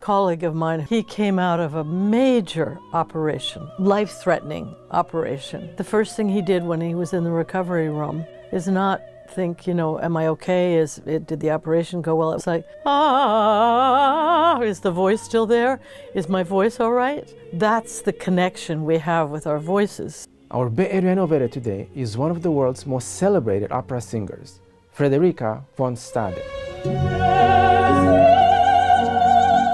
colleague of mine. He came out of a major operation, life-threatening operation. The first thing he did when he was in the recovery room is not think, am I okay? Did the operation go well? It's like, is the voice still there? Is my voice all right? That's the connection we have with our voices. Our Bay Area Innovator today is one of the world's most celebrated opera singers, Frederica von Stade.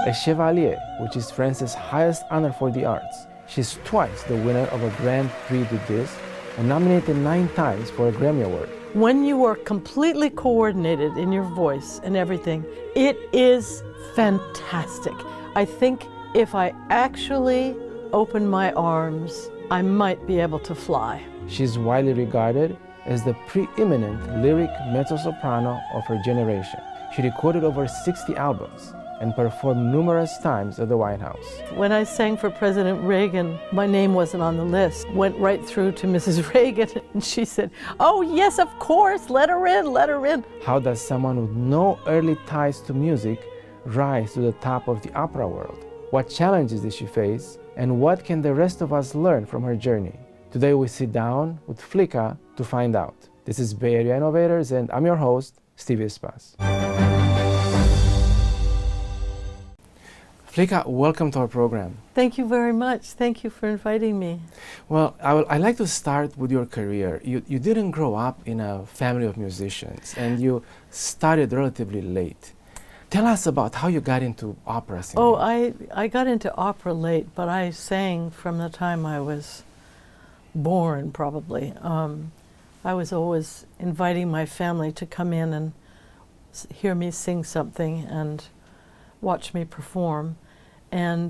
A Chevalier, which is France's highest honor for the arts. She's twice the winner of a Grand Prix du Disque and nominated 9 times for a Grammy Award. When you are completely coordinated in your voice and everything, it is fantastic. I think if I actually open my arms, I might be able to fly. She's widely regarded as the preeminent lyric mezzo-soprano of her generation. She recorded over 60 albums and performed numerous times at the White House. When I sang for President Reagan, my name wasn't on the list. Went right through to Mrs. Reagan, and she said, "Oh yes, of course, let her in, let her in." How does someone with no early ties to music rise to the top of the opera world? What challenges did she face, and what can the rest of us learn from her journey? Today we sit down with Flicka to find out. This is Bay Area Innovators, and I'm your host, Steve Ispas. Flicka, welcome to our program. Thank you very much. Thank you for inviting me. Well, I'd like to start with your career. You didn't grow up in a family of musicians, and you started relatively late. Tell us about how you got into opera singing. Oh, I got into opera late, but I sang from the time I was born, probably. I was always inviting my family to come in and hear me sing something and watch me perform.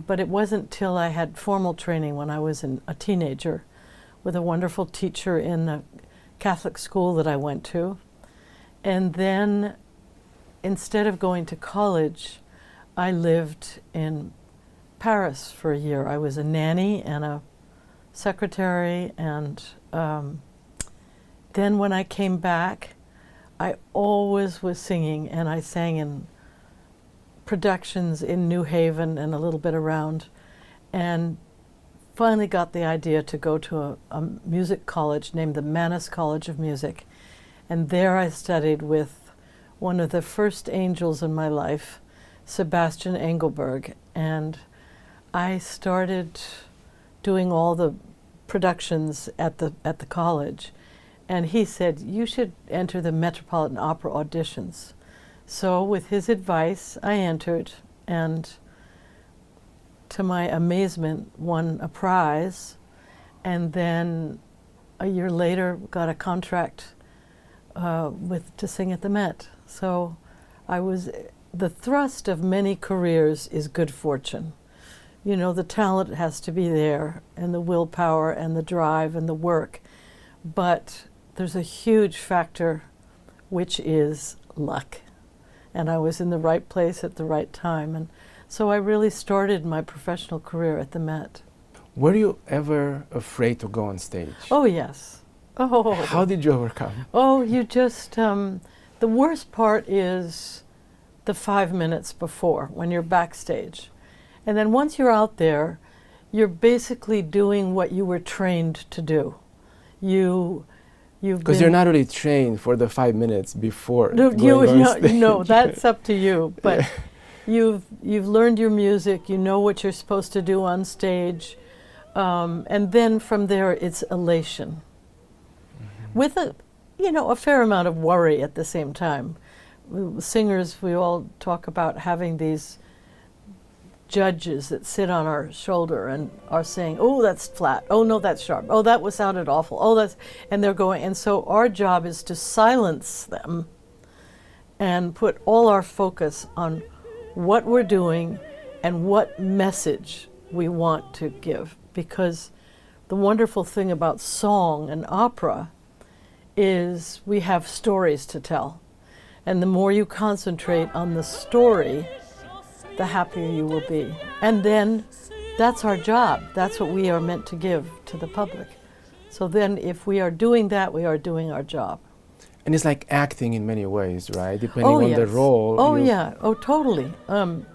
But it wasn't till I had formal training when I was a teenager with a wonderful teacher in the Catholic school that I went to. And then instead of going to college, I lived in Paris for a year. I was a nanny and a secretary, and then when I came back, I always was singing, and I sang in productions in New Haven and a little bit around, and finally got the idea to go to a music college named the Mannes College of Music. And there I studied with one of the first angels in my life, Sebastian Engelberg, and I started doing all the productions at the college. And he said, "You should enter the Metropolitan Opera auditions." So with his advice, I entered, and to my amazement, won a prize, and then a year later got a contract to sing at the Met. So the thrust of many careers is good fortune. The talent has to be there, and the willpower, and the drive, and the work. But there's a huge factor, which is luck. And I was in the right place at the right time. And so I really started my professional career at the Met. Were you ever afraid to go on stage? Oh, yes. Oh. How did you overcome? Oh, you just, the worst part is the 5 minutes before, when you're backstage. And then once you're out there, you're basically doing what you were trained to do. Because you're not really trained for the 5 minutes before going on stage. No, that's up to you. But you've learned your music. You know what you're supposed to do on stage, and then from there it's elation, with a fair amount of worry at the same time. Singers, we all talk about having these judges that sit on our shoulder and are saying, "Oh, that's flat. Oh no, that's sharp. Oh, that sounded awful. Oh, and they're going." And so our job is to silence them and put all our focus on what we're doing and what message we want to give. Because the wonderful thing about song and opera is we have stories to tell. And the more you concentrate on the story, the happier you will be. And then that's our job. That's what we are meant to give to the public. So then if we are doing that, we are doing our job. And it's like acting in many ways, right? Depending on the role. Oh, yeah. Oh, totally.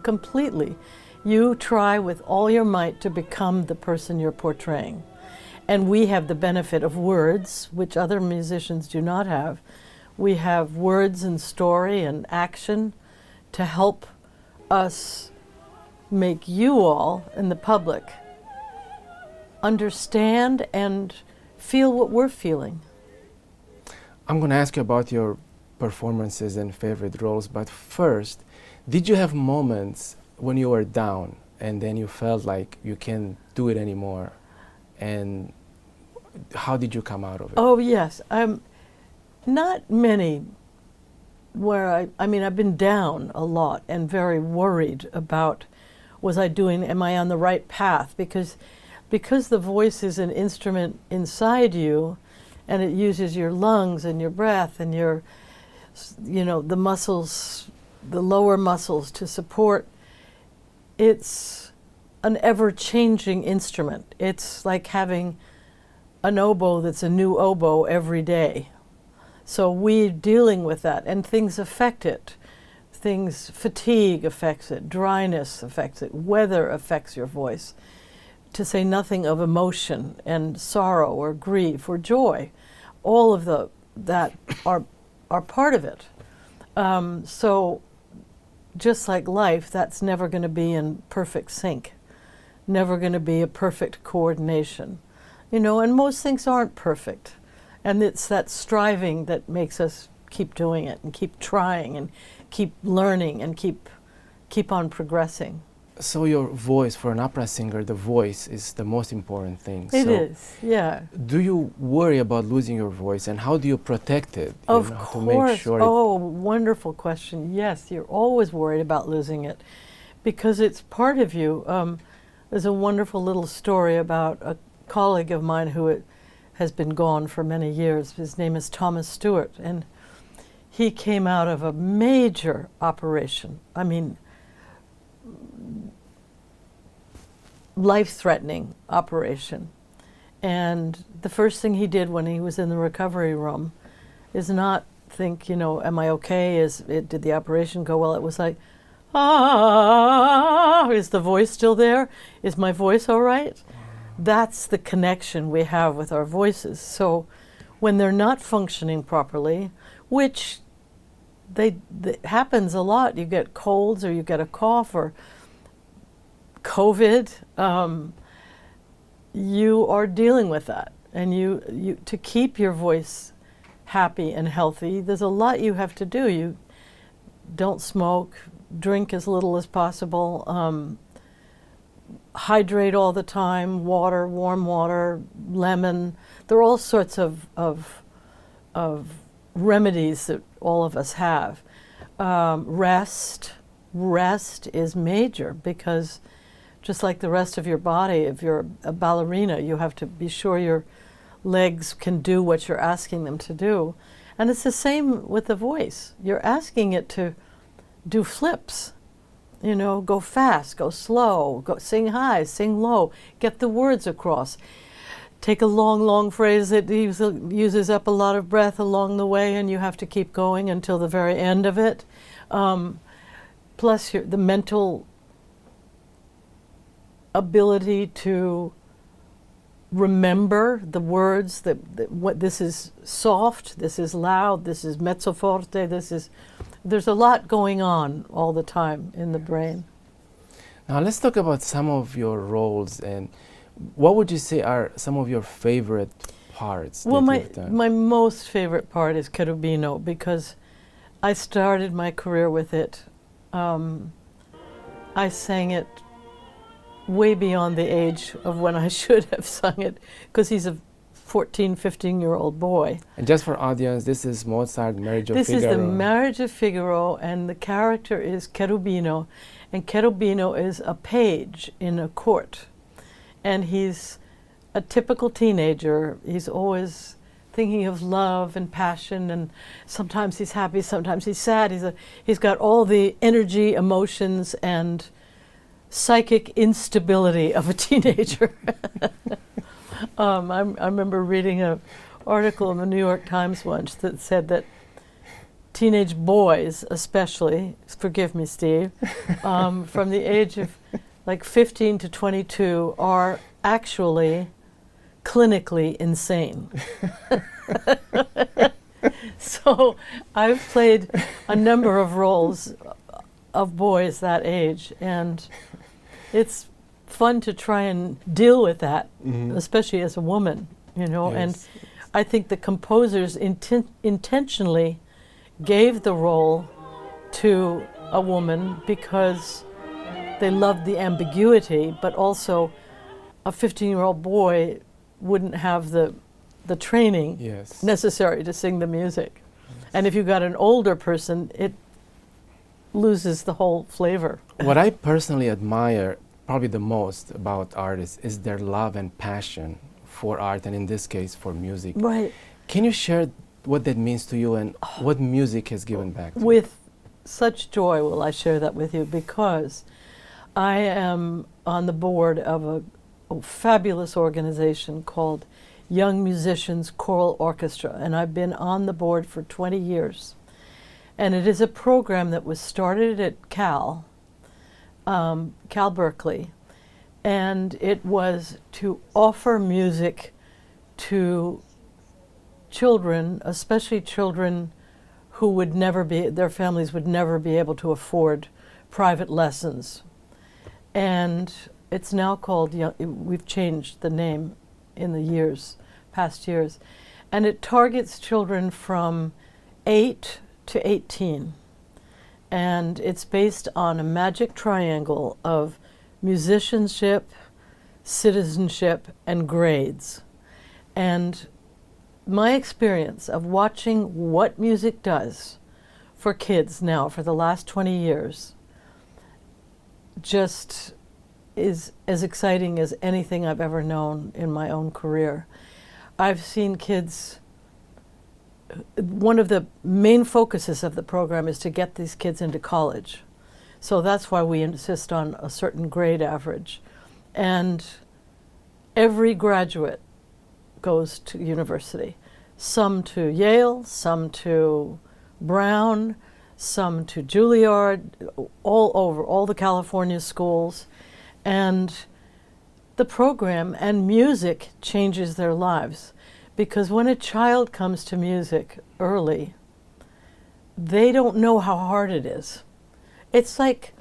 Completely. You try with all your might to become the person you're portraying. And we have the benefit of words, which other musicians do not have. We have words and story and action to help us make you all in the public understand and feel what we're feeling. I'm going to ask you about your performances and favorite roles, but first, did you have moments when you were down and then you felt like you can't do it anymore? And how did you come out of it? Oh, yes. Not many where I mean, I've been down a lot and very worried about, am I on the right path? Because the voice is an instrument inside you, and it uses your lungs and your breath and your, the muscles, the lower muscles to support. It's an ever-changing instrument. It's like having an oboe that's a new oboe every day. So we're dealing with that, and things affect it. Fatigue affects it, dryness affects it, weather affects your voice, to say nothing of emotion and sorrow or grief or joy. All of that are part of it. So just like life, that's never going to be in perfect sync, never going to be a perfect coordination. And most things aren't perfect. And it's that striving that makes us keep doing it and keep trying and keep learning and keep on progressing. So your voice, for an opera singer, the voice is the most important thing. It is, yeah. Do you worry about losing your voice, and how do you protect it? Of course. To make sure Wonderful question. Yes, you're always worried about losing it because it's part of you. There's a wonderful little story about a colleague of mine who has been gone for many years. His name is Thomas Stewart, and he came out of a major operation. I mean, life-threatening operation. And the first thing he did when he was in the recovery room is not think, am I okay? Did the operation go well? It was like, is the voice still there? Is my voice all right? That's the connection we have with our voices. So when they're not functioning properly, which that happens a lot, you get colds or you get a cough or COVID, you are dealing with that. And you to keep your voice happy and healthy, there's a lot you have to do. You don't smoke, drink as little as possible, hydrate all the time, water, warm water, lemon. There are all sorts of remedies that all of us have. Rest is major, because just like the rest of your body, if you're a ballerina, you have to be sure your legs can do what you're asking them to do. And it's the same with the voice. You're asking it to do flips, go fast, go slow, sing high, sing low, get the words across. Take a long, long phrase that uses up a lot of breath along the way, and you have to keep going until the very end of it. Plus the mental ability to remember the words, what this is soft, this is loud, this is mezzo forte, there's a lot going on all the time in the brain. Now let's talk about some of your roles, and what would you say are some of your favorite parts that you've done? My most favorite part is Cherubino, because I started my career with it. I sang it way beyond the age of when I should have sung it, because he's a 14, 15-year-old boy. And just for audience, this is Mozart, Marriage of Figaro. This is the Marriage of Figaro, and the character is Cherubino. And Cherubino is a page in a court. And he's a typical teenager. He's always thinking of love and passion, and sometimes he's happy, sometimes he's sad. He's got all the energy, emotions, and psychic instability of a teenager. I remember reading an article in the New York Times once that said that teenage boys especially, forgive me, Steve, from the age of like 15 to 22, are actually clinically insane. So I've played a number of roles of boys that age, and it's fun to try and deal with that, especially as a woman, you know. Yes. And I think the composers intentionally gave the role to a woman because they loved the ambiguity, but also a 15-year-old boy wouldn't have the training Yes. necessary to sing the music. And if you got an older person, it loses the whole flavor. What I personally admire probably the most about artists is their love and passion for art, and in this case for music. Right. Can you share what that means to you and what music has given back to you? With such joy will I share that with you, because I am on the board of a fabulous organization called Young Musicians Choral Orchestra, and I've been on the board for 20 years. And it is a program that was started at Cal Berkeley, and it was to offer music to children, especially children who would never be, their families would never be able to afford private lessons. And it's now called, we've changed the name in the past years, and it targets children from 8 to 18. And it's based on a magic triangle of musicianship, citizenship, and grades. And my experience of watching what music does for kids now for the last 20 years just is as exciting as anything I've ever known in my own career. I've seen kids, one of the main focuses of the program is to get these kids into college. So that's why we insist on a certain grade average. And every graduate goes to university. Some to Yale, some to Brown, some to Juilliard, all over, all the California schools. And the program and music changes their lives. Because when a child comes to music early, they don't know how hard it is. It's like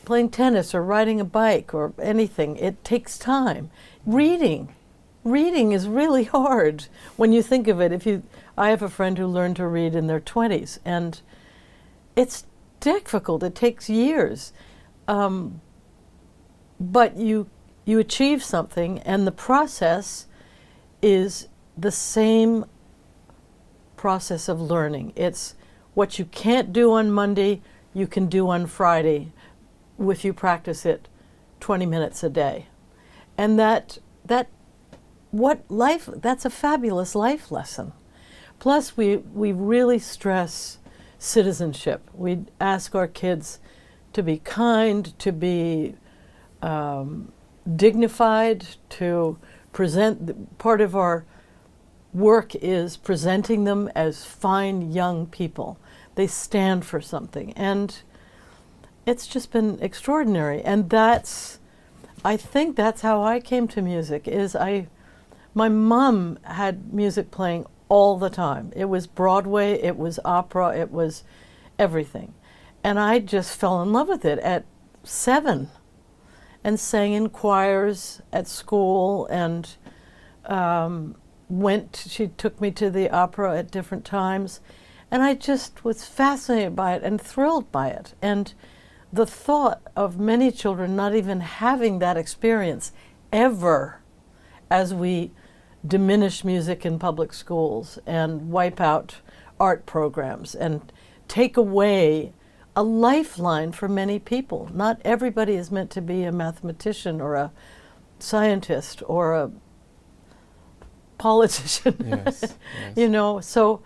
playing tennis or riding a bike or anything. It takes time. Reading is really hard when you think of it. I have a friend who learned to read in their 20s, and it's difficult. It takes years. But you achieve something, and the process is the same process of learning. It's what you can't do on Monday, you can do on Friday if you practice it 20 minutes a day. And that's a fabulous life lesson. Plus, we really stress citizenship. We ask our kids to be kind, to be dignified, to present. Part of our work is presenting them as fine young people. They stand for something, and it's just been extraordinary. And I think that's how I came to music. My mom had music playing all the time. It was Broadway, it was opera, it was everything. And I just fell in love with it at 7 and sang in choirs at school, and she took me to the opera at different times. And I just was fascinated by it and thrilled by it. And the thought of many children not even having that experience ever, as we diminish music in public schools and wipe out art programs and take away a lifeline for many people. Not everybody is meant to be a mathematician or a scientist or a politician. Yes, yes. You know, so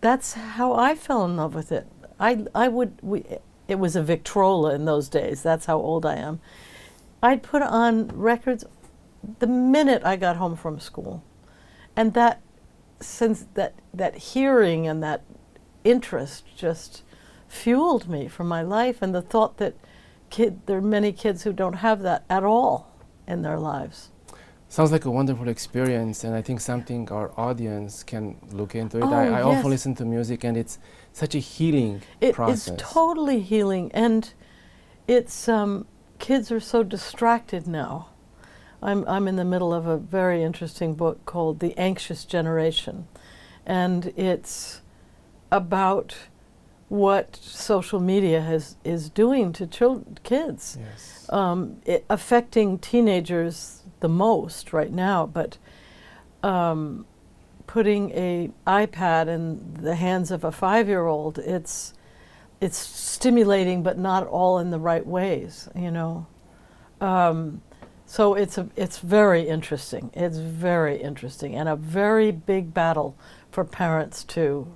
that's how I fell in love with it. It was a Victrola in those days. That's how old I am. I'd put on records the minute I got home from school. And that hearing and that interest just fueled me for my life, and the thought that there are many kids who don't have that at all in their lives. Sounds like a wonderful experience, and I think something our audience can look into it. Oh, I yes. often listen to music, and it's such a healing process. It's totally healing, and it's kids are so distracted now. I'm in the middle of a very interesting book called The Anxious Generation, and it's about what social media is doing to kids. Yes. Affecting teenagers the most right now, but putting a iPad in the hands of a 5-year-old, it's stimulating, but not all in the right ways, you know. So it's very interesting. It's very interesting, and a very big battle for parents to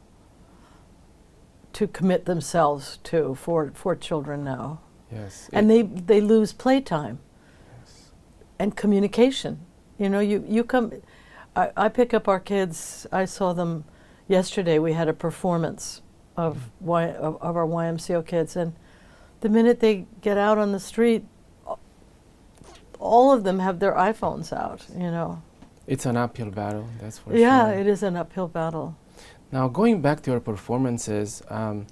commit themselves to for children now. Yes. And they lose playtime. Yes. And communication. You know, you come, I pick up our kids. I saw them yesterday. We had a performance of our YMCO kids, and the minute they get out on the street, all of them have their iPhones out, you know. It's an uphill battle, that's for sure. Yeah, it is an uphill battle. Now, going back to your performances, La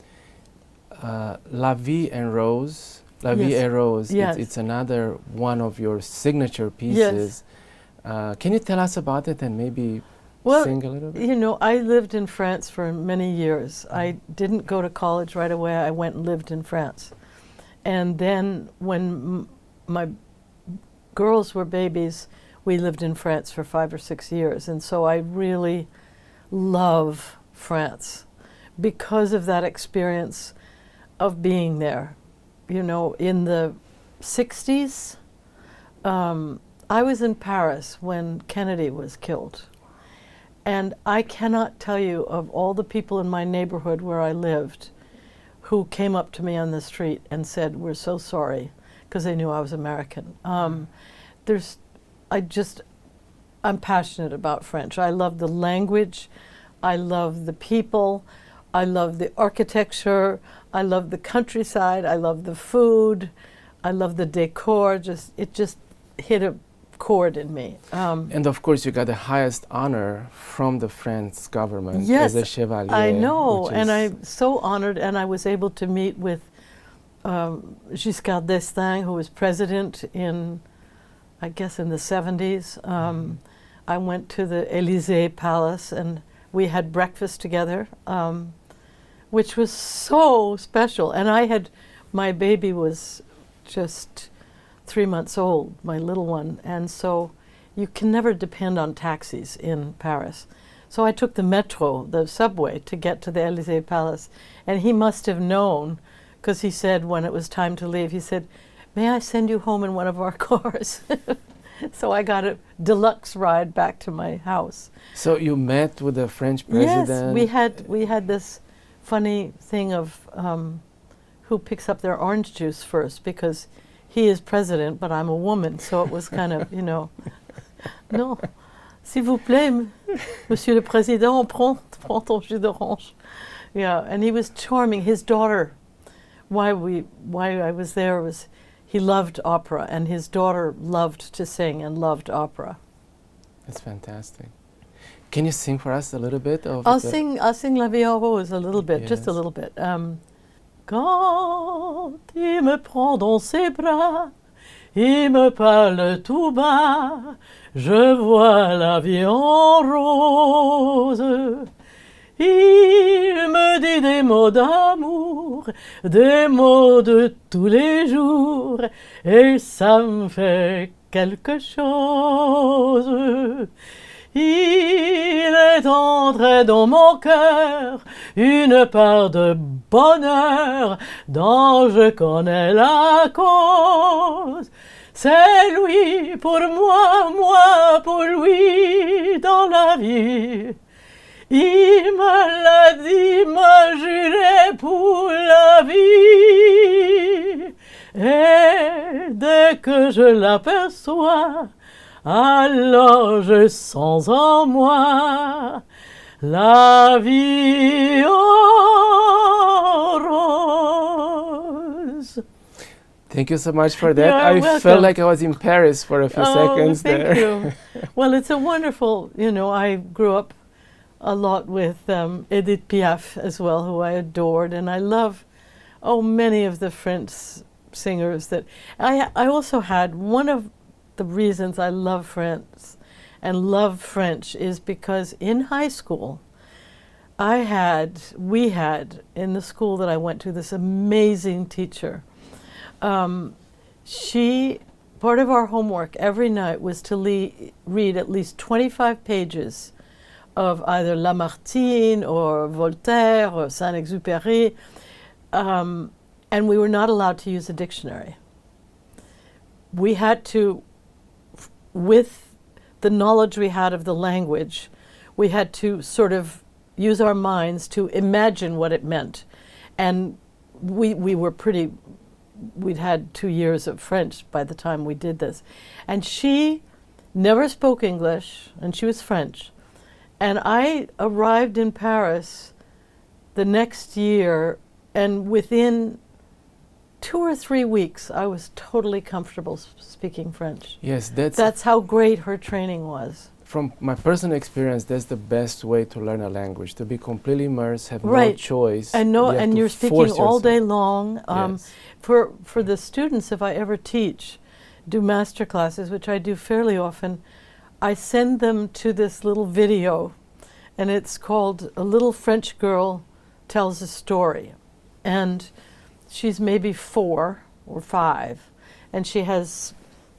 Vie en Rose, La Vie Yes. en Rose, Yes. it's another one of your signature pieces. Can you tell us about it and maybe sing a little bit? You know, I lived in France for many years. I didn't go to college right away. I went and lived in France. And then when my girls were babies, we lived in France for 5 or 6 years. And so I really love France because of that experience of being there. You know, in the 60s, I was in Paris when Kennedy was killed. And I cannot tell you of all the people in my neighborhood where I lived who came up to me on the street and said, "We're so sorry," because they knew I was American. I'm passionate about French. I love the language, I love the people, I love the architecture, I love the countryside, I love the food, I love the decor. It just hit a chord in me. And of course, you got the highest honor from the French government Yes, as a Chevalier. I know, and I'm so honored, and I was able to meet with Giscard d'Estaing, who was president in, I guess, in the 70s. I went to the Élysée Palace, and we had breakfast together, which was so special. And my baby was just 3 months old, my little one, and so you can never depend on taxis in Paris. So I took the metro, the subway, to get to the Élysée Palace, and he must have known, because he said when it was time to leave, he said, "May I send you home in one of our cars?" So I got a deluxe ride back to my house. So you met with the French president? Yes, we had this funny thing of who picks up their orange juice first, because he is president, but I'm a woman, so it was kind of, you know, "Non, s'il vous plaît, Monsieur le Président, prends ton jus d'orange." Yeah, and he was charming. His daughter, why I was there was he loved opera, and his daughter loved to sing and loved opera. That's fantastic. Can you sing for us a little bit of I'll sing La Vie en Rose a little bit, just a Yes. little bit. Quand il me prend dans ses bras, il me parle tout bas, je vois la vie en rose. Il me dit des mots d'amour, des mots de tous les jours, et ça me fait quelque chose. Il est entré dans mon cœur une part de bonheur dont je connais la cause. C'est lui pour moi, moi pour lui dans la vie. Il me l'a dit, m'a juré pour la vie. Et dès que je l'aperçois, alors je sens en moi la vie en rose. Thank you so much for that. You're I welcome. felt like I was in Paris for a few seconds thank there. you. Well, it's a wonderful, I grew up a lot with Edith Piaf as well, who I adored, and I love, many of the French singers that I also had. One of the reasons I love France and love French is because in high school, we had in the school that I went to this amazing teacher. Part of our homework every night was to read at least 25 pages of either Lamartine or Voltaire or Saint-Exupéry, and we were not allowed to use a dictionary. We had to, with the knowledge we had of the language, we had to sort of use our minds to imagine what it meant. And we'd had 2 years of French by the time we did this. And she never spoke English, and she was French. And I arrived in Paris the next year, and within 2 or 3 weeks, I was totally comfortable speaking French. Yes, that's how great her training was. From my personal experience, that's the best way to learn a language, to be completely immersed, have no choice. And you're speaking all day long. Yes. For the students, if I ever do master classes, which I do fairly often, I send them to this little video, and it's called A Little French Girl Tells a Story. And she's maybe 4 or 5, and she has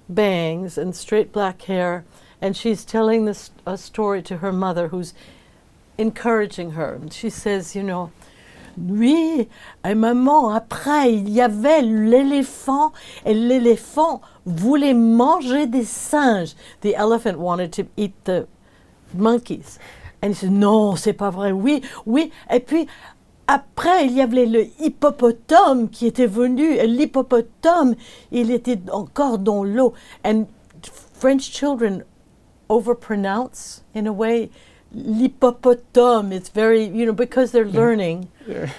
bangs and straight black hair, and she's telling a story to her mother, who's encouraging her. And she says, oui, et maman, après, il y avait l'éléphant, et l'éléphant voulait manger des singes. The elephant wanted to eat the monkeys. And she said, non, c'est pas vrai, oui, oui. Et puis, après, il y avait le hippopotame qui était venu, et l'hippopotame, il était encore dans l'eau. And French children overpronounce in a way. L'hippopotame, it's very, because they're learning,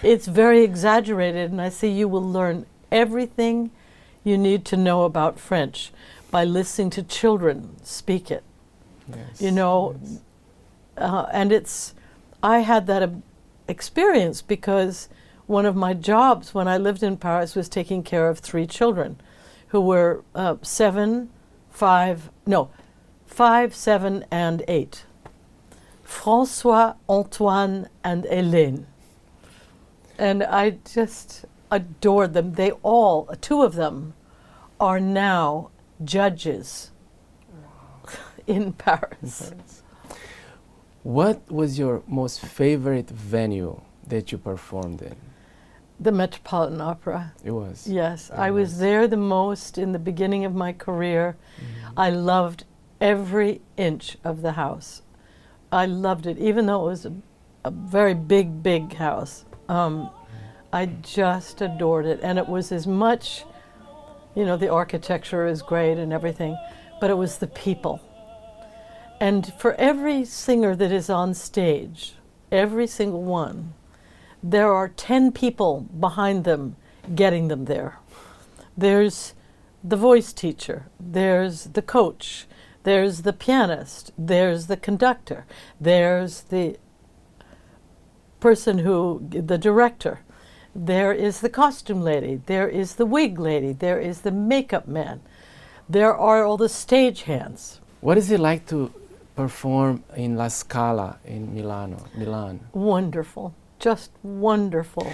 it's very exaggerated. And I say you will learn everything you need to know about French by listening to children speak it. Yes. And I had that experience because one of my jobs when I lived in Paris was taking care of 3 children who were 5, 7, and 8. François, Antoine, and Hélène. And I just adored them. 2 of them are now judges in Paris. What was your most favorite venue that you performed in? The Metropolitan Opera. It was? Yes, I was there the most in the beginning of my career. Mm-hmm. I loved every inch of the house. I loved it, even though it was a very big, big house. I just adored it. And it was as much, the architecture is great and everything, but it was the people. And for every singer that is on stage, every single one, there are 10 people behind them getting them there. There's the voice teacher, there's the coach, there's the pianist, there's the conductor, there's the the director, there is the costume lady, there is the wig lady, there is the makeup man, there are all the stage hands. What is it like to perform in La Scala in Milan? Wonderful, just wonderful.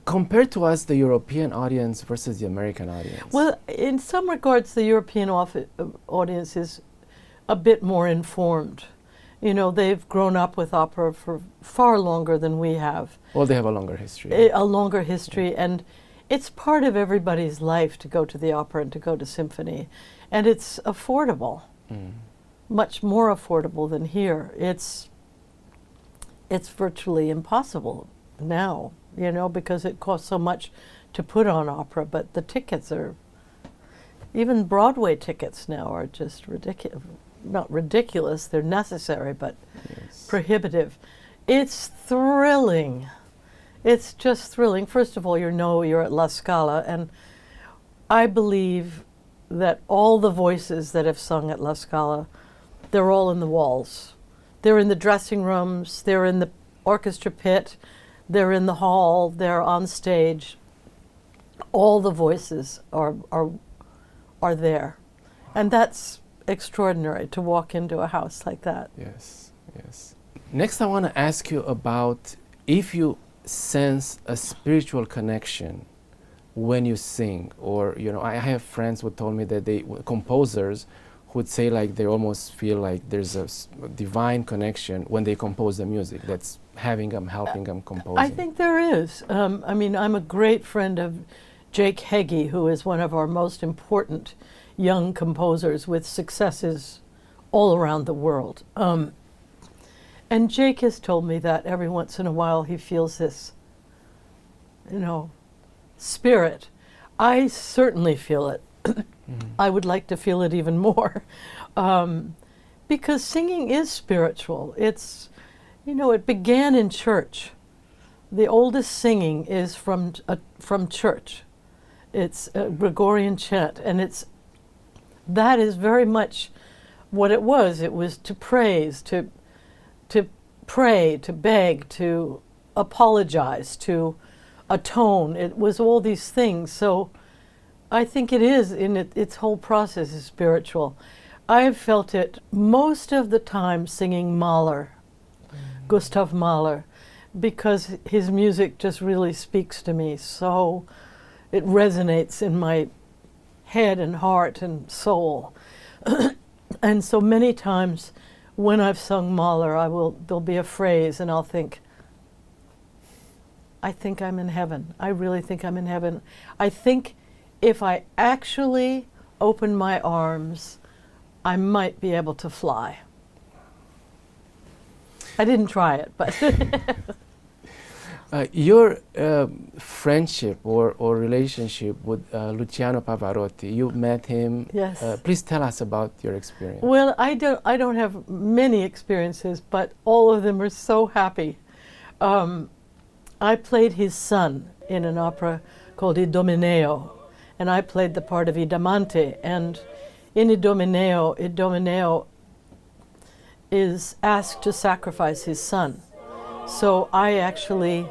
Compared to us, the European audience versus the American audience? Well, in some regards, the European audience is a bit more informed. They've grown up with opera for far longer than we have. Well, they have a longer history. A longer history, and it's part of everybody's life to go to the opera and to go to symphony. And it's affordable, much more affordable than here. It's virtually impossible now, because it costs so much to put on opera, but the tickets even Broadway tickets now are just ridiculous. Not ridiculous, they're necessary, but prohibitive. It's thrilling. It's just thrilling. First of all, you're at La Scala, and I believe that all the voices that have sung at La Scala, they're all in the walls. They're in the dressing rooms, they're in the orchestra pit, they're in the hall, they're on stage. All the voices are there. And that's extraordinary to walk into a house like that. Yes, yes. Next, I want to ask you about if you sense a spiritual connection when you sing, or I have friends who told me that composers who would say like they almost feel like there's a divine connection when they compose the music that's having them, helping them composing. I think there is. I mean, I'm a great friend of Jake Heggie, who is one of our most important young composers with successes all around the world. And Jake has told me that every once in a while he feels this, spirit. I certainly feel it. I would like to feel it even more, because singing is spiritual. It's, it began in church. The oldest singing is from church. It's a Gregorian chant, and that is very much what it was. It was to praise, to pray, to beg, to apologize, to atone. It was all these things. So I think it is, its whole process is spiritual. I've felt it most of the time singing Mahler, Gustav Mahler, because his music just really speaks to me. So it resonates in my head and heart and soul. And so many times when I've sung Mahler, there'll be a phrase and I'll think, I think I'm in heaven. I really think I'm in heaven. I think if I actually open my arms, I might be able to fly. I didn't try it, but your friendship or relationship with Luciano Pavarotti, you met him. Yes. Please tell us about your experience. Well, I don't have many experiences, but all of them are so happy. I played his son in an opera called Idomeneo, and I played the part of Idamante. And in Idomeneo is asked to sacrifice his son. So I actually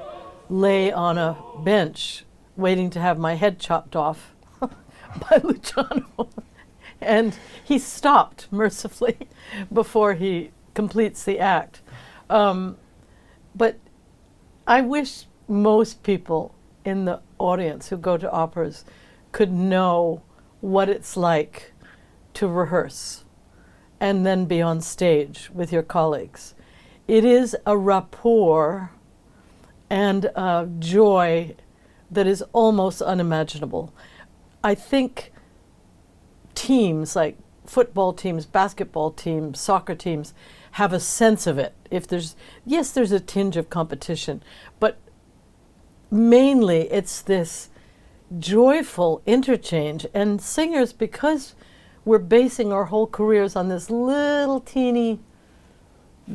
lay on a bench waiting to have my head chopped off by Luciano. And he stopped mercifully before he completes the act. But I wish most people in the audience who go to operas could know what it's like to rehearse and then be on stage with your colleagues. It is a rapport and a joy that is almost unimaginable. I think teams like football teams, basketball teams, soccer teams have a sense of it. Yes, there's a tinge of competition, but mainly it's this joyful interchange. And singers, because we're basing our whole careers on this little teeny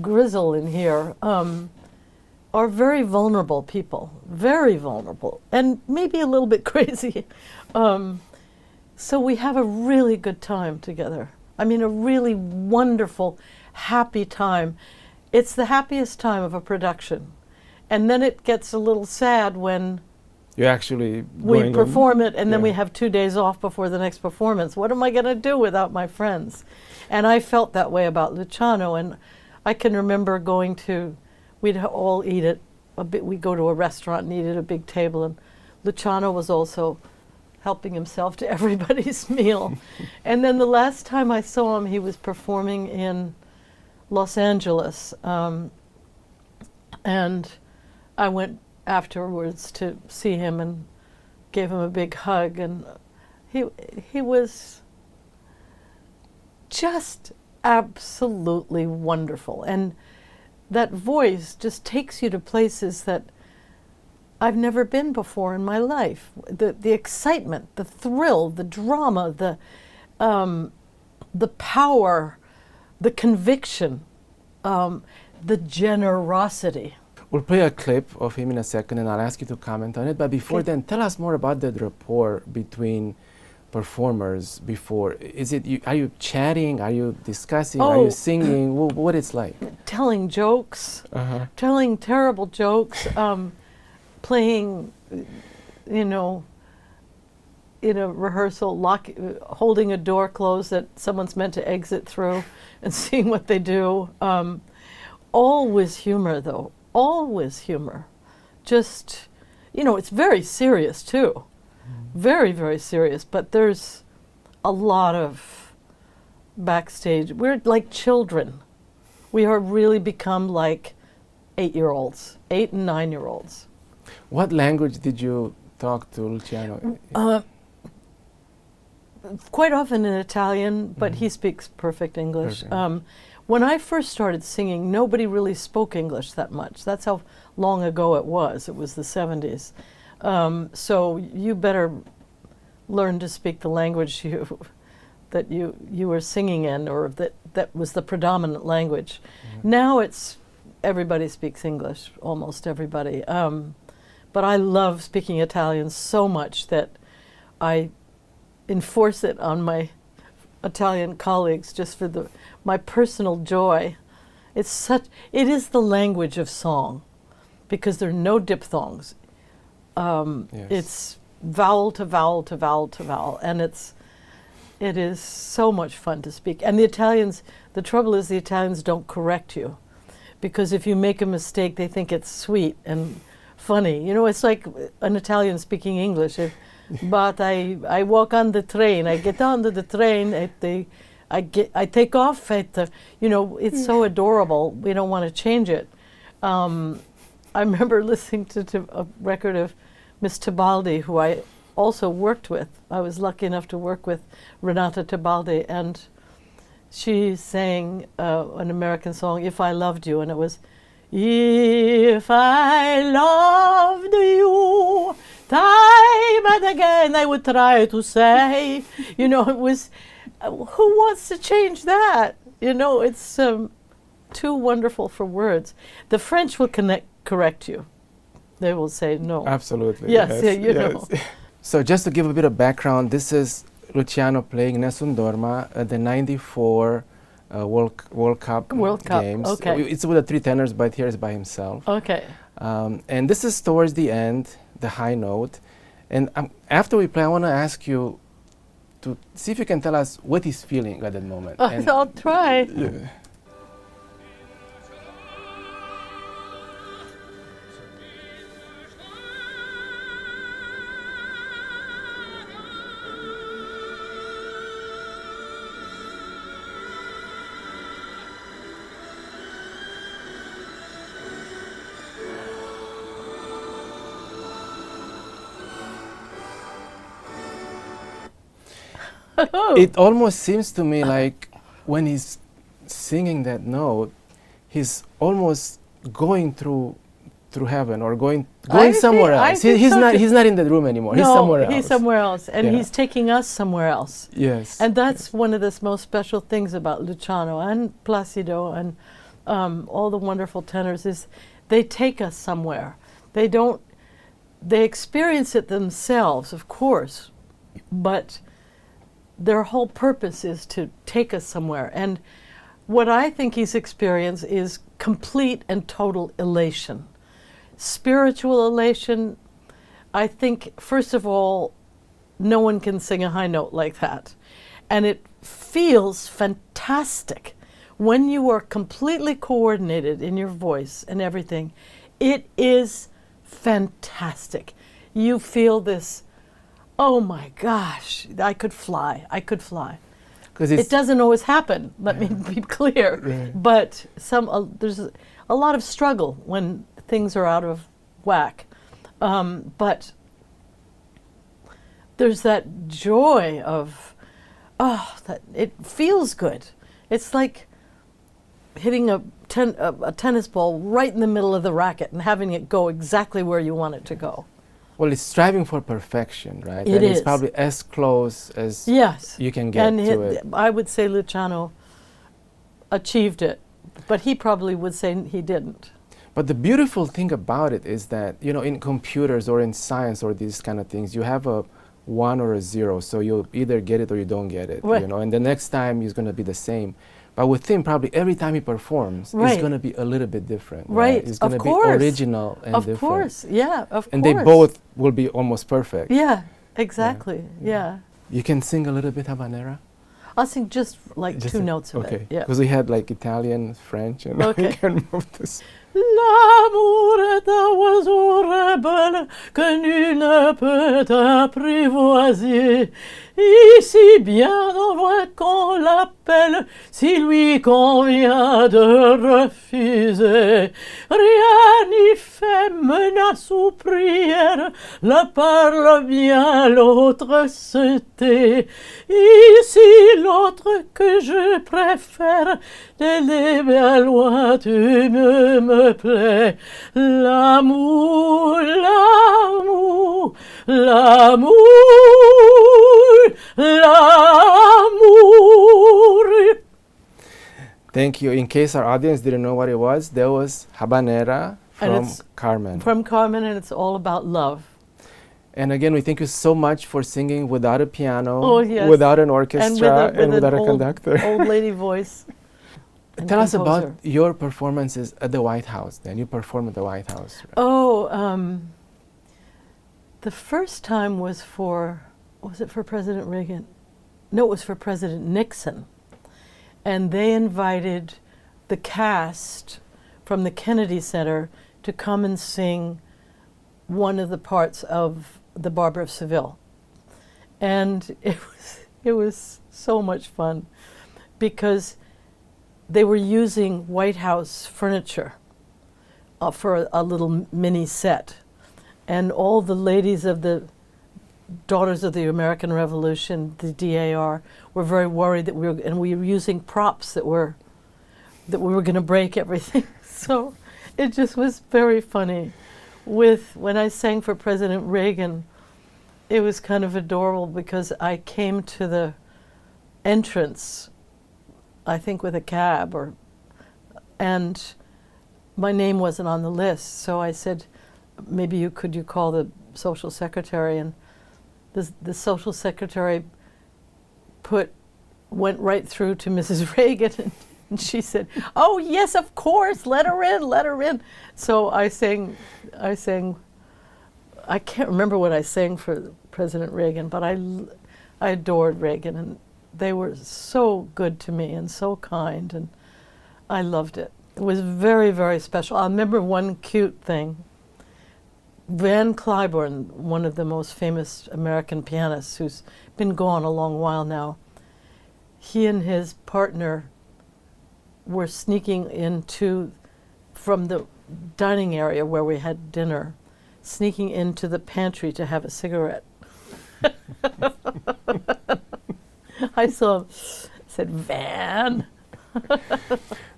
grizzle in here, are very vulnerable people, very vulnerable, and maybe a little bit crazy. So we have a really good time together. I mean, a really wonderful, happy time. It's the happiest time of a production. And then it gets a little sad when you actually we perform it, and then we have 2 days off before the next performance. What am I going to do without my friends? And I felt that way about Luciano, and I can remember we'd all eat at we'd go to a restaurant and eat at a big table, and Luciano was also helping himself to everybody's meal. And then the last time I saw him, he was performing in Los Angeles, and I went afterwards to see him and gave him a big hug, and he was just absolutely wonderful. And that voice just takes you to places that I've never been before in my life. The excitement, the thrill, the drama, the power, the conviction, the generosity. We'll play a clip of him in a second, and I'll ask you to comment on it. But before then, tell us more about the rapport between performers before? Is it are you chatting? Are you discussing? Are you singing? What it's like? Telling jokes, telling terrible jokes, playing, you know, in a rehearsal, holding a door closed that someone's meant to exit through, and seeing what they do. Always humor, though. Always humor. Just, you know, it's very serious too. Very, very serious. But there's a lot of backstage. We're like children. We are really become like 8-year-olds, 8 and 9-year-olds. What language did you talk to Luciano? Quite often in Italian, but he speaks perfect English. When I first started singing, nobody really spoke English that much. That's how long ago it was. It was the 70s. So you better learn to speak the language that you were singing in, or that was the predominant language. Now it's everybody speaks English, almost everybody. But I love speaking Italian so much that I enforce it on my Italian colleagues just for my personal joy. It is the language of song, because there are no diphthongs. It's vowel to vowel to vowel to vowel, and it is so much fun to speak. And the trouble is the Italians don't correct you, because if you make a mistake, they think it's sweet and funny. You know, it's like an Italian speaking English. But I walk on the train. I get onto the train. I take off. You know, it's so adorable. We don't want to change it. I remember listening to a record of Miss Tebaldi, who I also worked with. I was lucky enough to work with Renata Tebaldi, and she sang an American song, "If I Loved You," and it was, "If I loved you, time and again I would try to say," you know, it was, who wants to change that? You know, it's too wonderful for words. The French will correct you. They will say no. Absolutely. Yes, yeah, you know. So just to give a bit of background, this is Luciano playing Nessun Dorma at the '94 World Cup games. Okay. It's with the 3 tenors, but here is by himself. Okay. And this is towards the end, the high note. And after we play, I want to ask you to see if you can tell us what he's feeling at that moment. I'll try. Yeah. It almost seems to me like when he's singing that note, he's almost going through heaven, or going somewhere else. He's not in that room anymore. No, he's somewhere else. He's somewhere else, and he's taking us somewhere else. Yes. And that's one of the most special things about Luciano and Placido and all the wonderful tenors, is they take us somewhere. They experience it themselves, of course, but their whole purpose is to take us somewhere. And what I think he's experienced is complete and total elation. Spiritual elation. I think, first of all, no one can sing a high note like that. And it feels fantastic when you are completely coordinated in your voice and everything. It is fantastic. You feel this, oh my gosh, I could fly. 'Cause it doesn't always happen, let me be clear. Right. But there's a lot of struggle when things are out of whack. But there's that joy of, that it feels good. It's like hitting a tennis ball right in the middle of the racket and having it go exactly where you want it to go. Well, it's striving for perfection, right? It is. It's probably as close as you can get to it. I would say Luciano achieved it, but he probably would say he didn't. But the beautiful thing about it is that, you know, in computers or in science or these kind of things, you have a 1 or a 0, so you'll either get it or you don't get it, Right. you know, and the next time is going to be the same. But with him, probably every time he performs, Right. it's going to be a little bit different. Right, It's going of to be course. original and Of different. course, yeah, of And course. they both will be almost perfect. Yeah, exactly, yeah. You can sing a little bit Habanera? I'll sing just like Just 2 a- notes of okay. it. Yeah. Because we had like Italian, French, and Okay. I can move this. L'amour est un oiseau rebelle que nul ne peut apprivoiser. Ici bien on voit qu'on l'appelle, si lui convient de refuser. Rien n'y fait, menace ou prière, l'un parle bien, l'autre se tait. Ici l'autre que je préfère, elle est bien loin, tu me plais. L'amour, l'amour, l'amour, l'amour. Thank you. In case our audience didn't know what it was, there was Habanera And from it's Carmen. From Carmen, and it's all about love. And again, we thank you so much for singing without a piano, Oh, yes. without an And orchestra, with without an a conductor. old lady voice. and Tell us composer. about your performances at the White House. Then you performed at the White House. Right? Oh, the first time was it for President Reagan? No, it was for President Nixon. And they invited the cast from the Kennedy Center to come and sing one of the parts of The Barber of Seville. And it was so much fun because they were using White House furniture for a little mini set. And all the ladies of the Daughters of the American Revolution, the DAR, were very worried that we were using props that we were going to break everything. So it just was very funny. When I sang for President Reagan, it was kind of adorable because I came to the entrance, I think with a cab, and my name wasn't on the list. So I said, maybe could you call the social secretary? And the social secretary went right through to Mrs. Reagan, and she said, "Oh yes, of course, let her in, let her in." So I sang. I can't remember what I sang for President Reagan, but I adored Reagan, and they were so good to me and so kind, and I loved it. It was very, very special. I remember one cute thing. Van Cliburn, one of the most famous American pianists who's been gone a long while now, he and his partner were sneaking from the dining area where we had dinner, sneaking into the pantry to have a cigarette. I saw him, said, "Van."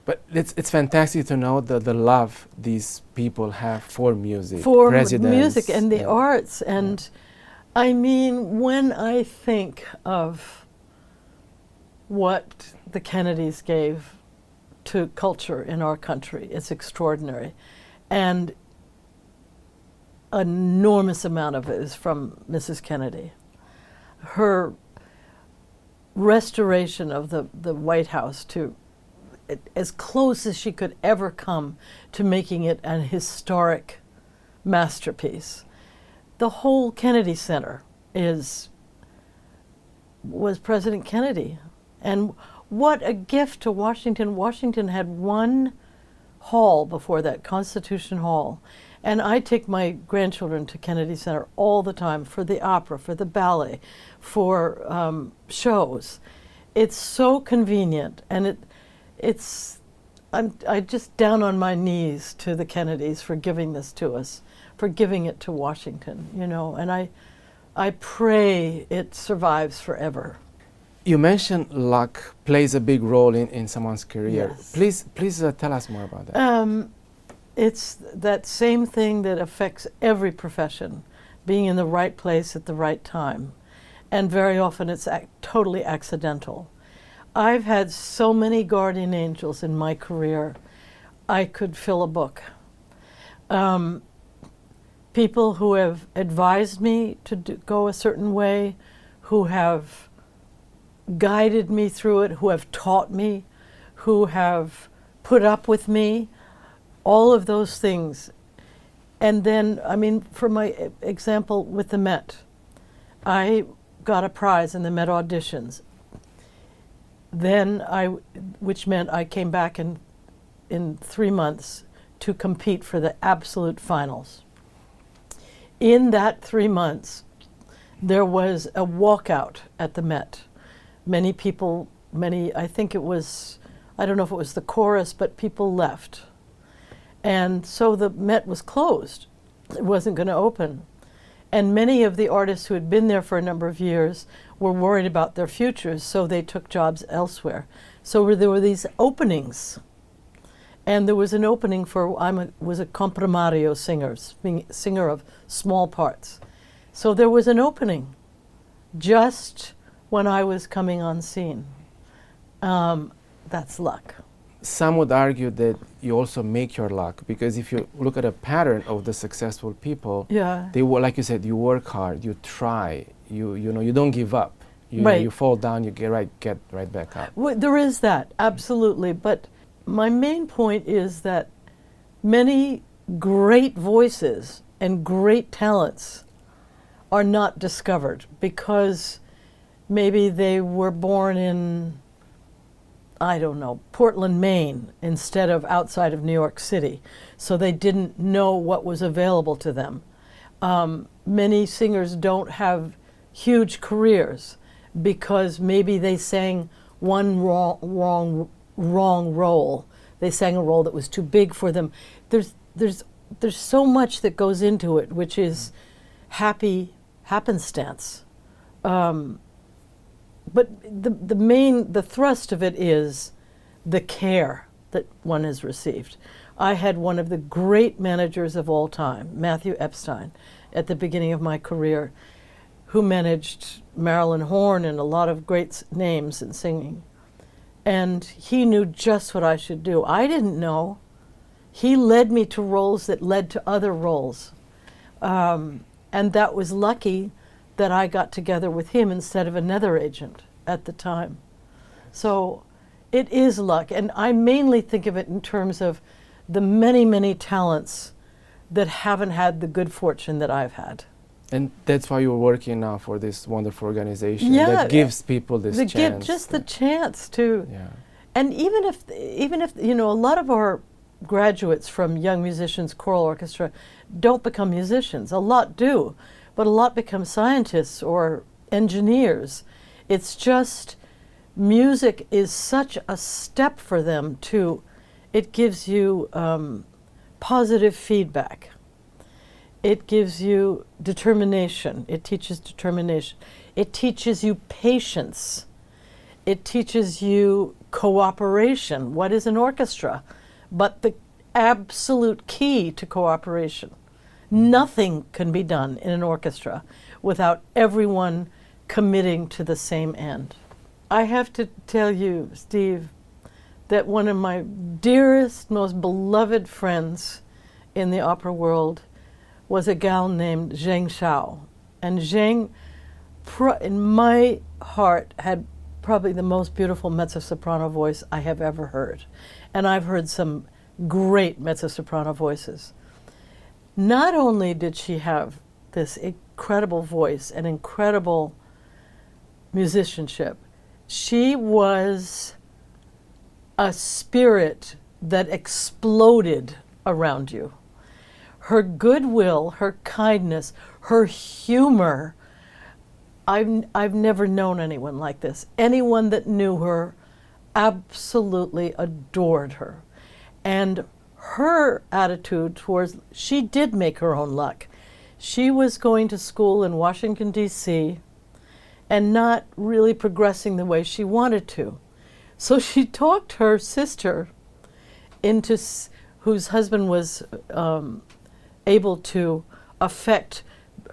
But it's fantastic to know the love these people have for music, For presidents, music and the yeah. arts. And I mean, when I think of what the Kennedys gave to culture in our country, it's extraordinary. And an enormous amount of it is from Mrs. Kennedy. Her restoration of the White House to as close as she could ever come to making it an historic masterpiece. The whole Kennedy Center was President Kennedy. And what a gift to Washington. Washington had one hall before that, Constitution Hall. And I take my grandchildren to Kennedy Center all the time for the opera, for the ballet, for shows. It's so convenient, and I'm just down on my knees to the Kennedys for giving this to us, for giving it to Washington, you know, and I pray it survives forever. You mentioned luck plays a big role in someone's career. Yes. Please tell us more about that. It's that same thing that affects every profession, being in the right place at the right time. And very often it's totally accidental. I've had so many guardian angels in my career, I could fill a book. people who have advised me to go a certain way, who have guided me through it, who have taught me, who have put up with me, all of those things. And then, I mean, for my example with the Met, I got a prize in the Met auditions. Then which meant I came back in 3 months to compete for the absolute finals. In that 3 months, there was a walkout at the Met. Many people, I think it was, I don't know if it was the chorus, but people left. And so the Met was closed. It wasn't going to open. And many of the artists who had been there for a number of years were worried about their futures, so they took jobs elsewhere. So there were these openings. And there was an opening for, was a comprimario singer of small parts. So there was an opening just when I was coming on scene. That's luck. Some would argue that you also make your luck, because if you look at a pattern of the successful people, Yeah. they like you said, you work hard, you try, you don't give up. Right. You fall down, you get right back up. Well, there is that, absolutely. But my main point is that many great voices and great talents are not discovered because maybe they were born in, I don't know, Portland, Maine, instead of outside of New York City. So they didn't know what was available to them. Many singers don't have huge careers because maybe they sang one wrong role. They sang a role that was too big for them. There's so much that goes into it, which is happy happenstance. But the thrust of it is the care that one has received. I had one of the great managers of all time, Matthew Epstein, at the beginning of my career, who managed Marilyn Horne and a lot of great names in singing. And he knew just what I should do. I didn't know. He led me to roles that led to other roles. And that was lucky that I got together with him instead of another agent at the time. So it is luck. And I mainly think of it in terms of the many, many talents that haven't had the good fortune that I've had. And that's why you're working now for this wonderful organization Yeah, that gives people this chance. Just the chance to. Yeah. And even if you know, a lot of our graduates from Young Musicians Choral Orchestra don't become musicians. A lot do, but a lot become scientists or engineers. It's just music is such a step for them to, it gives you positive feedback. It gives you determination. It teaches determination. It teaches you patience. It teaches you cooperation. What is an orchestra? But the absolute key to cooperation. Nothing can be done in an orchestra without everyone committing to the same end. I have to tell you, Steve, that one of my dearest, most beloved friends in the opera world was a gal named Zheng Shao. And Zheng, in my heart, had probably the most beautiful mezzo-soprano voice I have ever heard. And I've heard some great mezzo-soprano voices. Not only did she have this incredible voice and incredible musicianship, she was a spirit that exploded around you. Her goodwill, her kindness, her humor, I've never known anyone like this. Anyone that knew her absolutely adored her. And her attitude towards, she did make her own luck. She was going to school in Washington, D.C., and not really progressing the way she wanted to. So she talked her sister into, whose husband was able to affect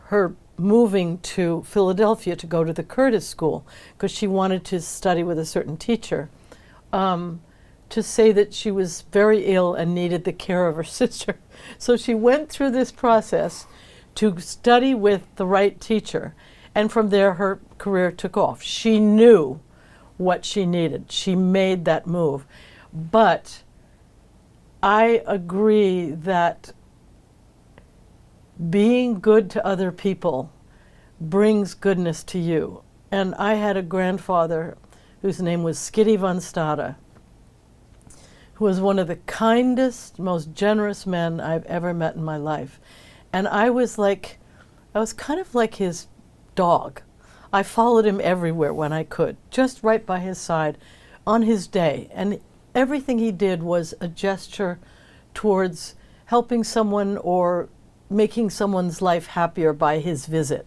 her moving to Philadelphia to go to the Curtis School, because she wanted to study with a certain teacher, to say that she was very ill and needed the care of her sister. So she went through this process to study with the right teacher. And from there, her career took off. She knew what she needed. She made that move. But I agree that being good to other people brings goodness to you. And I had a grandfather whose name was Frederica von Stade, who was one of the kindest, most generous men I've ever met in my life. And I was kind of like his dog. I followed him everywhere when I could, just right by his side on his day. And everything he did was a gesture towards helping someone or making someone's life happier by his visit.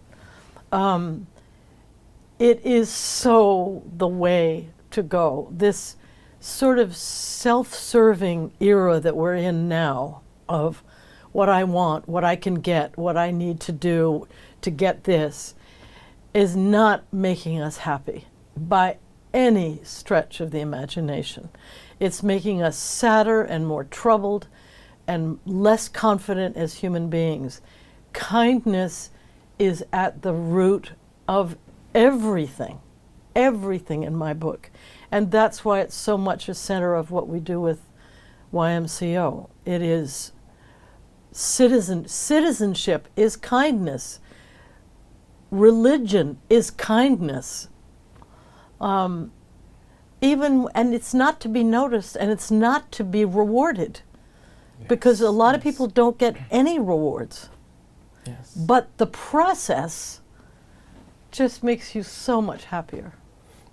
It is so the way to go. This sort of self-serving era that we're in now of what I want, what I can get, what I need to do to get this, is not making us happy by any stretch of the imagination. It's making us sadder and more troubled and less confident as human beings. Kindness is at the root of everything in my book. And that's why it's so much a center of what we do with YMCO. It is citizenship is kindness. Religion is kindness. And it's not to be noticed and it's not to be rewarded. Yes, because a lot of people don't get any rewards. Yes. But the process just makes you so much happier.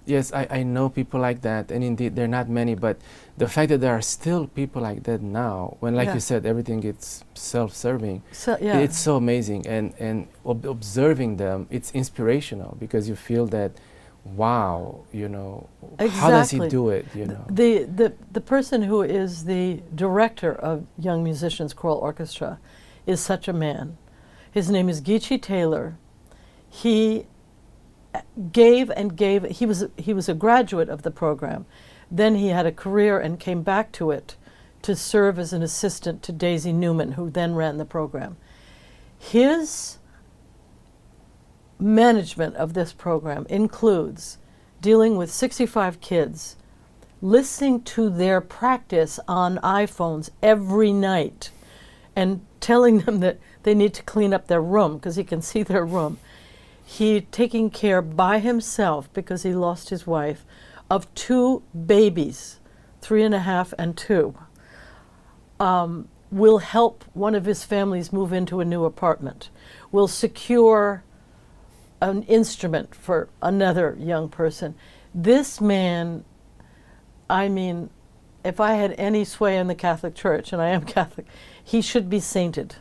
Yes, I know people like that, and indeed there are not many, but the fact that there are still people like that now, when, like you said, everything gets self-serving, it's so amazing, and observing them, it's inspirational, because you feel that, wow, you know, how does he do it, you know? The person who is the director of Young Musicians Choral Orchestra is such a man. His name is Geechee Taylor. He gave and gave. He was a graduate of the program. Then he had a career and came back to it to serve as an assistant to Daisy Newman, who then ran the program. His management of this program includes dealing with 65 kids, listening to their practice on iPhones every night, and telling them that they need to clean up their room because he can see their room. He taking care by himself, because he lost his wife, of 2 babies, 3.5 and 2. Will help one of his families move into a new apartment. Will secure an instrument for another young person. This man, I mean, if I had any sway in the Catholic Church, and I am Catholic, he should be sainted.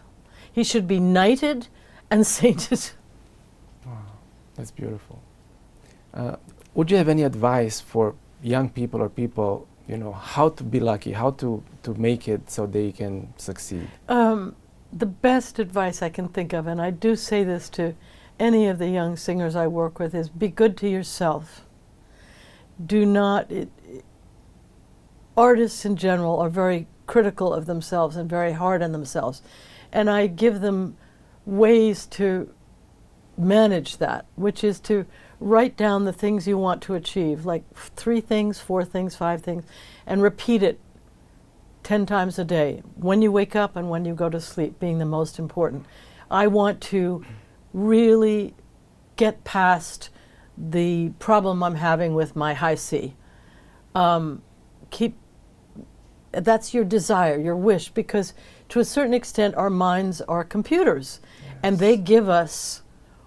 He should be knighted and sainted. Wow, that's beautiful. Would you have any advice for young people or people, you know, how to be lucky, how to make it so they can succeed? The best advice I can think of, and I do say this to any of the young singers I work with, is be good to yourself. Do not, artists in general are very critical of themselves and very hard on themselves. And I give them ways to manage that, which is to write down the things you want to achieve, like 3 things, 4 things, 5 things, and repeat it 10 times a day, when you wake up and when you go to sleep, being the most important. I want to really get past the problem I'm having with my high C. That's your desire, your wish, because to a certain extent our minds are computers, and they give us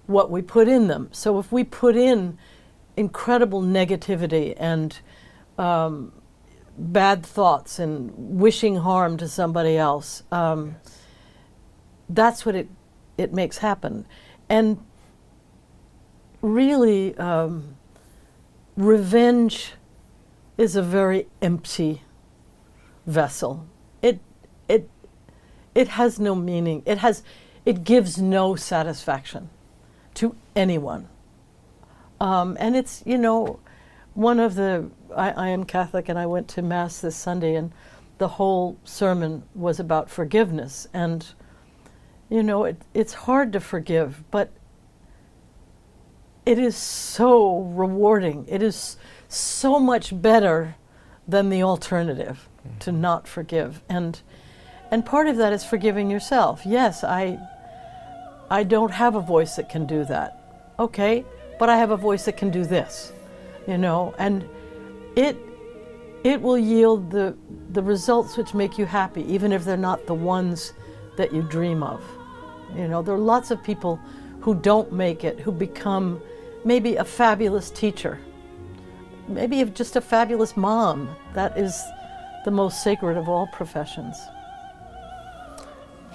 what we put in them. So if we put in incredible negativity and bad thoughts and wishing harm to somebody else, that's what it makes happen. And really, revenge is a very empty vessel. It has no meaning. It gives no satisfaction to anyone. And it's, you know, one of the, I am Catholic, and I went to Mass this Sunday, and the whole sermon was about forgiveness. And You know, it's hard to forgive, but it is so rewarding. It is so much better than the alternative, to not forgive. And part of that is forgiving yourself. Yes, I don't have a voice that can do that. Okay, but I have a voice that can do this, you know, and it will yield the results which make you happy, even if they're not the ones that you dream of. You know, there are lots of people who don't make it, who become maybe a fabulous teacher, maybe just a fabulous mom. That is the most sacred of all professions.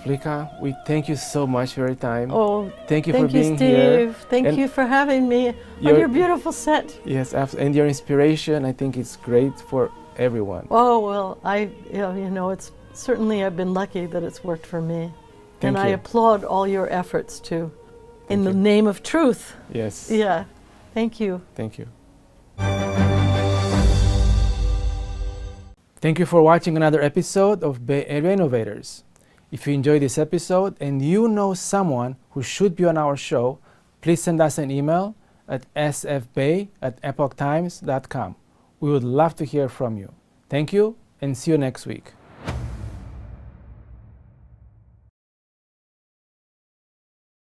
Flicka, we thank you so much for your time. Oh, thank you for being Steve. here. Thank you for having me on your beautiful set. Yes, and your inspiration, I think it's great for everyone. Oh, well, you know, it's certainly, I've been lucky that it's worked for me. Thank I you. applaud all your efforts too, in the you. name of truth. Yes. Yeah, thank you. Thank you. Thank you for watching another episode of Bay Area Innovators. If you enjoyed this episode and you know someone who should be on our show, please send us an email at sfbay@epochtimes.com. We would love to hear from you. Thank you and see you next week.